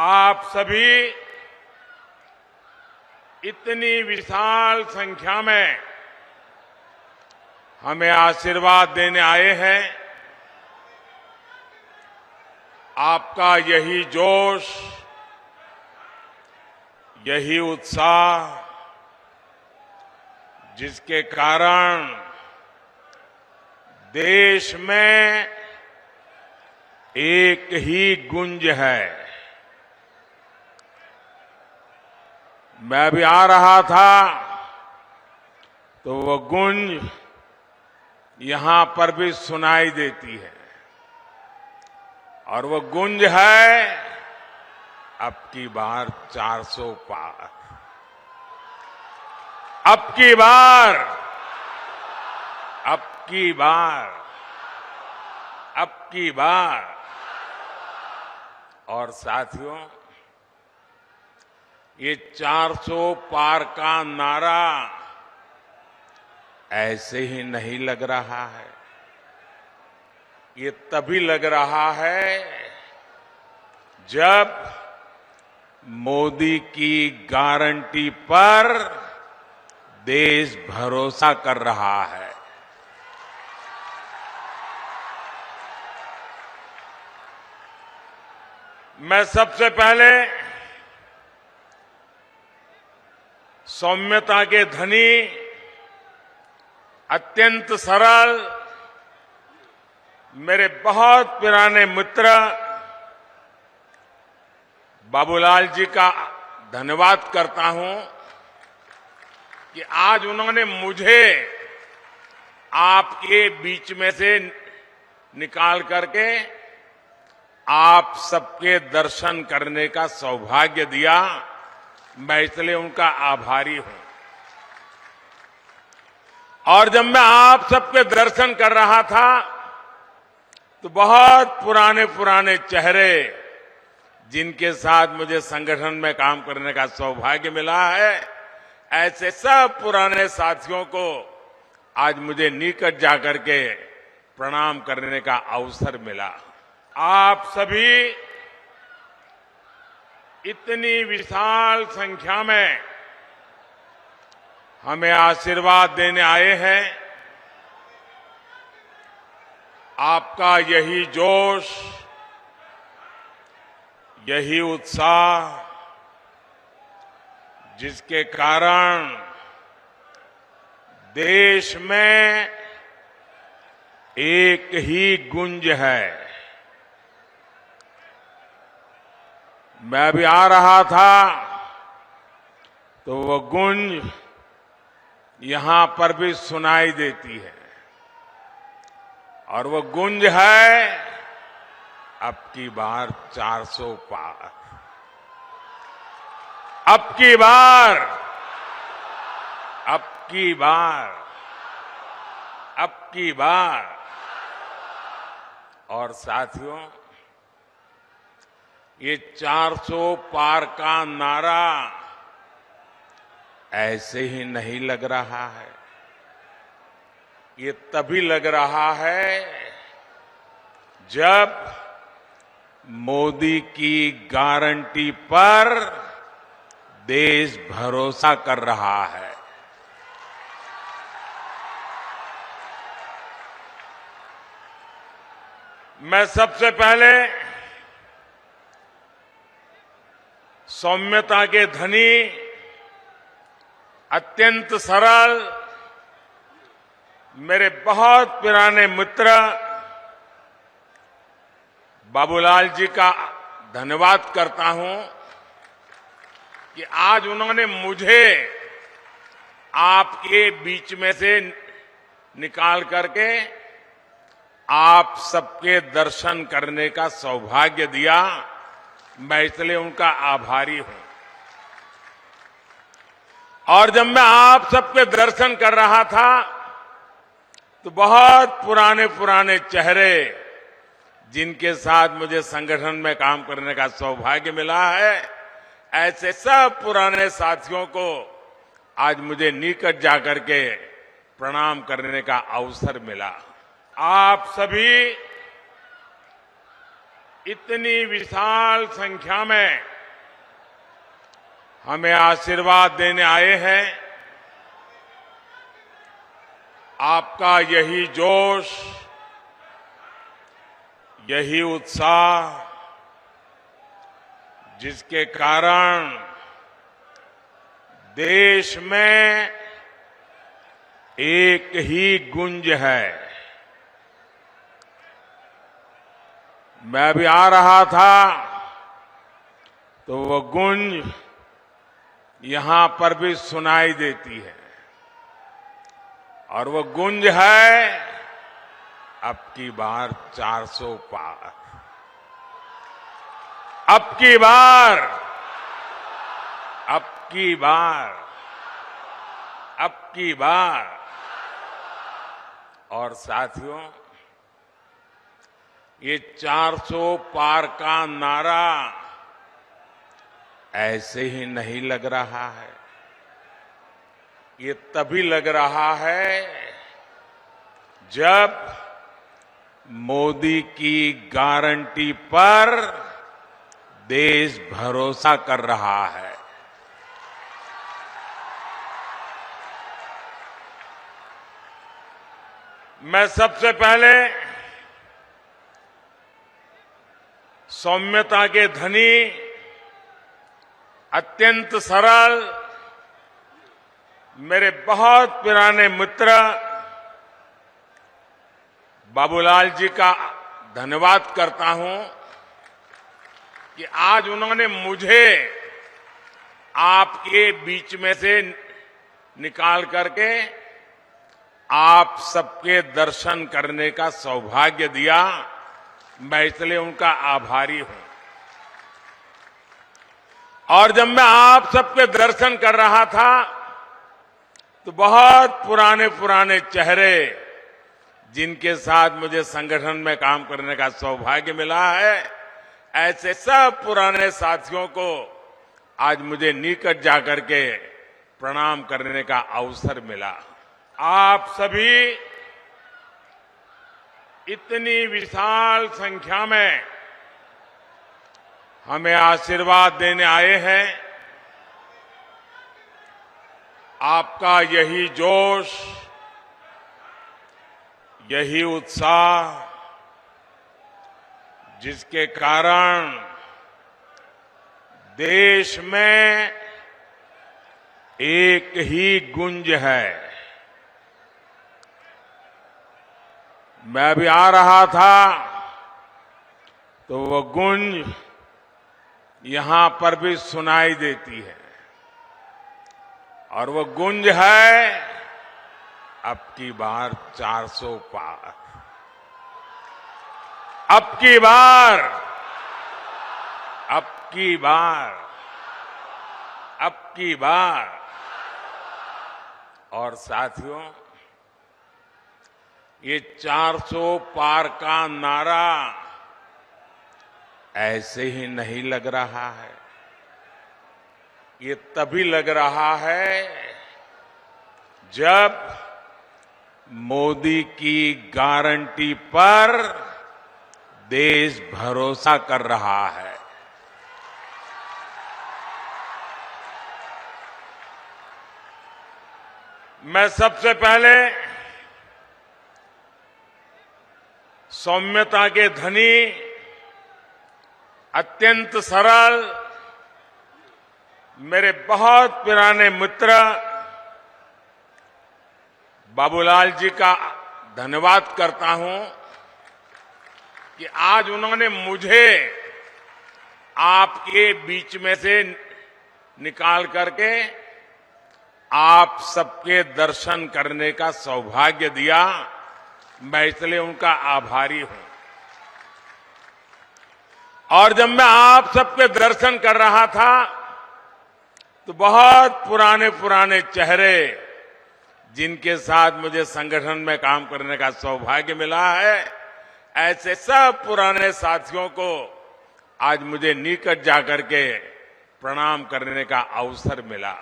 आप सभी इतनी विशाल संख्या में हमें आशीर्वाद देने आए हैं। आपका यही जोश, यही उत्साह, जिसके कारण देश में एक ही गूंज है। मैं भी आ रहा था तो वो गूंज यहां पर भी सुनाई देती है, और वो गूंज है अब की बार 400 पार। अब की बार, अब की बार, अब की बार। और साथियों, ये 400 पार का नारा ऐसे ही नहीं लग रहा है। ये तभी लग रहा है जब मोदी की गारंटी पर देश भरोसा कर रहा है। मैं सबसे पहले सौम्यता के धनी, अत्यंत सरल, मेरे बहुत पुराने मित्र बाबूलाल जी का धन्यवाद करता हूं कि आज उन्होंने मुझे आपके बीच में से निकाल करके आप सबके दर्शन करने का सौभाग्य दिया। मैं इसलिए उनका आभारी हूं। और जब मैं आप सबके दर्शन कर रहा था तो बहुत पुराने पुराने चेहरे, जिनके साथ मुझे संगठन में काम करने का सौभाग्य मिला है, ऐसे सब पुराने साथियों को आज मुझे निकट जाकर के प्रणाम करने का अवसर मिला। आप सभी इतनी विशाल संख्या में हमें आशीर्वाद देने आए हैं। आपका यही जोश, यही उत्साह, जिसके कारण देश में एक ही गूंज है। मैं भी आ रहा था तो वो गूंज यहां पर भी सुनाई देती है, और वो गूंज है अब की बार 400 पार। अब की बार, अब की बार, अब की बार। और साथियों, ये 400 पार का नारा ऐसे ही नहीं लग रहा है। ये तभी लग रहा है जब मोदी की गारंटी पर देश भरोसा कर रहा है। मैं सबसे पहले सौम्यता के धनी, अत्यंत सरल, मेरे बहुत पुराने मित्र बाबूलाल जी का धन्यवाद करता हूं कि आज उन्होंने मुझे आपके बीच में से निकाल करके आप सबके दर्शन करने का सौभाग्य दिया। मैं इसलिए उनका आभारी हूं। और जब मैं आप सबके दर्शन कर रहा था तो बहुत पुराने पुराने चेहरे, जिनके साथ मुझे संगठन में काम करने का सौभाग्य मिला है, ऐसे सब पुराने साथियों को आज मुझे निकट जाकर के प्रणाम करने का अवसर मिला। आप सभी इतनी विशाल संख्या में हमें आशीर्वाद देने आए हैं। आपका यही जोश, यही उत्साह, जिसके कारण देश में एक ही गूंज है। मैं अभी आ रहा था तो वो गूंज यहां पर भी सुनाई देती है, और वो गूंज है अब की बार 400 पार। अब की बार, अब की बार, अब की बार। और साथियों, ये 400 पार का नारा ऐसे ही नहीं लग रहा है। ये तभी लग रहा है जब मोदी की गारंटी पर देश भरोसा कर रहा है। मैं सबसे पहले सौम्यता के धनी, अत्यंत सरल, मेरे बहुत पुराने मित्र बाबूलाल जी का धन्यवाद करता हूं कि आज उन्होंने मुझे आपके बीच में से निकाल करके आप सबके दर्शन करने का सौभाग्य दिया। मैं इसलिए उनका आभारी हूं। और जब मैं आप सबके दर्शन कर रहा था तो बहुत पुराने पुराने चेहरे, जिनके साथ मुझे संगठन में काम करने का सौभाग्य मिला है, ऐसे सब पुराने साथियों को आज मुझे निकट जाकर के प्रणाम करने का अवसर मिला। आप सभी इतनी विशाल संख्या में हमें आशीर्वाद देने आए हैं। आपका यही जोश, यही उत्साह, जिसके कारण देश में एक ही गूंज है। मैं अभी आ रहा था तो वो गूंज यहां पर भी सुनाई देती है, और वो गूंज है अब की बार 400 पार। अब की बार, अब की बार, अब की बार। और साथियों, ये 400 पार का नारा ऐसे ही नहीं लग रहा है। ये तभी लग रहा है जब मोदी की गारंटी पर देश भरोसा कर रहा है। मैं सबसे पहले सौम्यता के धनी, अत्यंत सरल, मेरे बहुत पुराने मित्र बाबूलाल जी का धन्यवाद करता हूं कि आज उन्होंने मुझे आपके बीच में से निकाल करके आप सबके दर्शन करने का सौभाग्य दिया। मैं इसलिए उनका आभारी हूं। और जब मैं आप सबके दर्शन कर रहा था तो बहुत पुराने पुराने चेहरे, जिनके साथ मुझे संगठन में काम करने का सौभाग्य मिला है, ऐसे सब पुराने साथियों को आज मुझे निकट जाकर के प्रणाम करने का अवसर मिला।